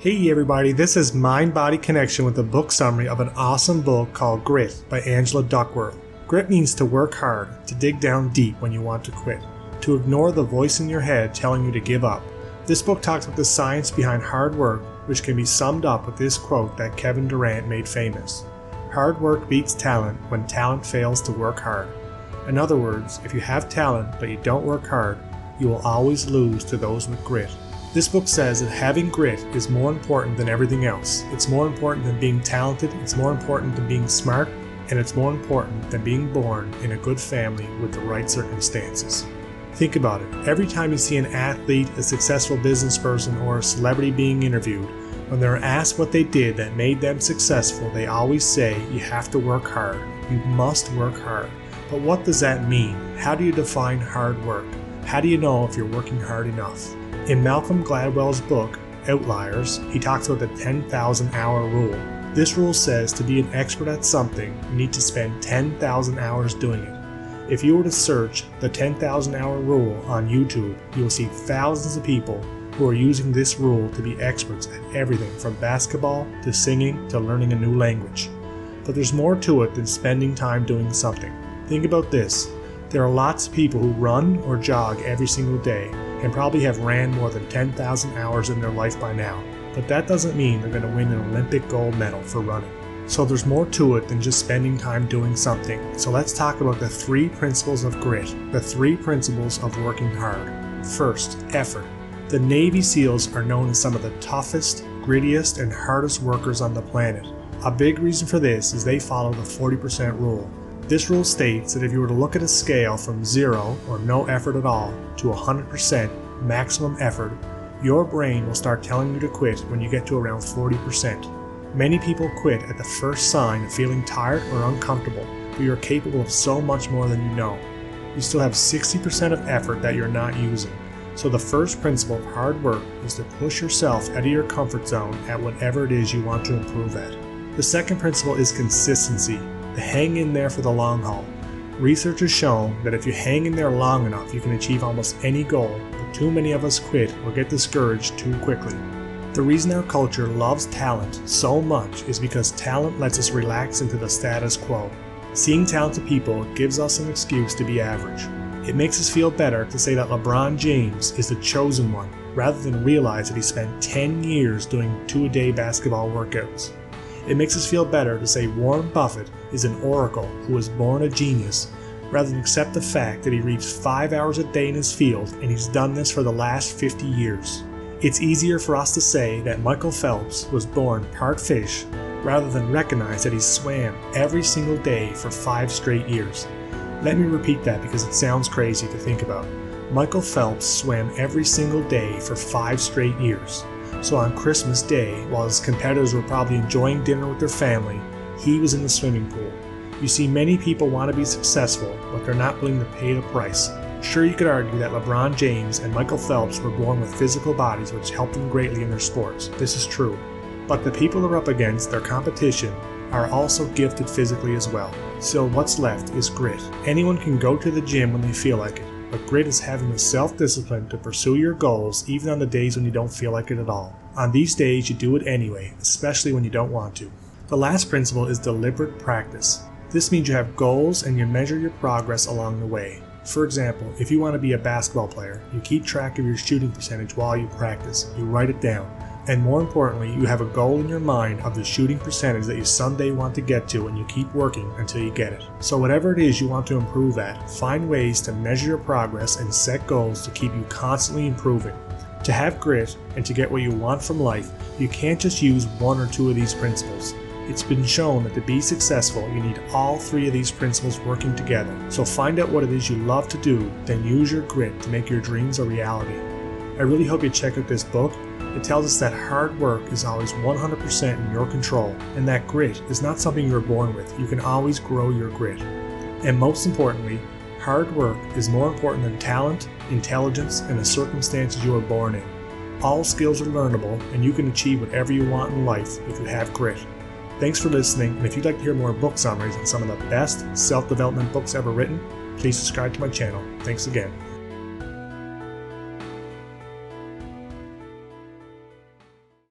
Hey everybody, this is Mind Body Connection with a book summary of an awesome book called Grit by Angela Duckworth. Grit means to work hard, to dig down deep when you want to quit, to ignore the voice in your head telling you to give up. This book talks about the science behind hard work, which can be summed up with this quote that Kevin Durant made famous. Hard work beats talent when talent fails to work hard. In other words, if you have talent but you don't work hard, you will always lose to those with grit. This book says that having grit is more important than everything else. It's more important than being talented, it's more important than being smart, and it's more important than being born in a good family with the right circumstances. Think about it. Every time you see an athlete, a successful business person, or a celebrity being interviewed, when they're asked what they did that made them successful, they always say, you have to work hard. You must work hard. But what does that mean? How do you define hard work? How do you know if you're working hard enough? In Malcolm Gladwell's book, Outliers, he talks about the 10,000 hour rule. This rule says to be an expert at something, you need to spend 10,000 hours doing it. If you were to search the 10,000 hour rule on YouTube, you will see thousands of people who are using this rule to be experts at everything from basketball to singing to learning a new language. But there's more to it than spending time doing something. Think about this. There are lots of people who run or jog every single day and probably have ran more than 10,000 hours in their life by now. But that doesn't mean they're going to win an Olympic gold medal for running. So there's more to it than just spending time doing something. So let's talk about the 3 principles of grit, the 3 principles of working hard. First, effort. The Navy SEALs are known as some of the toughest, grittiest, and hardest workers on the planet. A big reason for this is they follow the 40% rule. This rule states that if you were to look at a scale from 0 or no effort at all to 100% maximum effort, your brain will start telling you to quit when you get to around 40%. Many people quit at the first sign of feeling tired or uncomfortable, but you're capable of so much more than you know. You still have 60% of effort that you're not using. So the first principle of hard work is to push yourself out of your comfort zone at whatever it is you want to improve at. The second principle is consistency. To hang in there for the long haul. Research has shown that if you hang in there long enough, you can achieve almost any goal, but too many of us quit or get discouraged too quickly. The reason our culture loves talent so much is because talent lets us relax into the status quo. Seeing talented people gives us an excuse to be average. It makes us feel better to say that LeBron James is the chosen one, rather than realize that he spent 10 years doing 2-a-day basketball workouts. It makes us feel better to say Warren Buffett is an oracle who was born a genius, rather than accept the fact that he reads 5 hours a day in his field and he's done this for the last 50 years. It's easier for us to say that Michael Phelps was born part fish, rather than recognize that he swam every single day for 5 straight years. Let me repeat that because it sounds crazy to think about. Michael Phelps swam every single day for 5 straight years. So on Christmas Day, while his competitors were probably enjoying dinner with their family, he was in the swimming pool. You see, many people want to be successful, but they're not willing to pay the price. Sure, you could argue that LeBron James and Michael Phelps were born with physical bodies which helped them greatly in their sports. This is true. But the people they're up against, their competition, are also gifted physically as well. So what's left is grit. Anyone can go to the gym when they feel like it. But grit is having the self-discipline to pursue your goals even on the days when you don't feel like it at all. On these days, you do it anyway, especially when you don't want to. The last principle is deliberate practice. This means you have goals and you measure your progress along the way. For example, if you want to be a basketball player, you keep track of your shooting percentage while you practice. You write it down. And more importantly, you have a goal in your mind of the shooting percentage that you someday want to get to, and you keep working until you get it. So whatever it is you want to improve at, find ways to measure your progress and set goals to keep you constantly improving. To have grit and to get what you want from life, you can't just use 1 or 2 of these principles. It's been shown that to be successful, you need all 3 of these principles working together. So find out what it is you love to do, then use your grit to make your dreams a reality. I really hope you check out this book. It tells us that hard work is always 100% in your control, and that grit is not something you're born with. You can always grow your grit. And most importantly, hard work is more important than talent, intelligence, and the circumstances you were born in. All skills are learnable, and you can achieve whatever you want in life if you have grit. Thanks for listening, and if you'd like to hear more book summaries on some of the best self-development books ever written, please subscribe to my channel. Thanks again.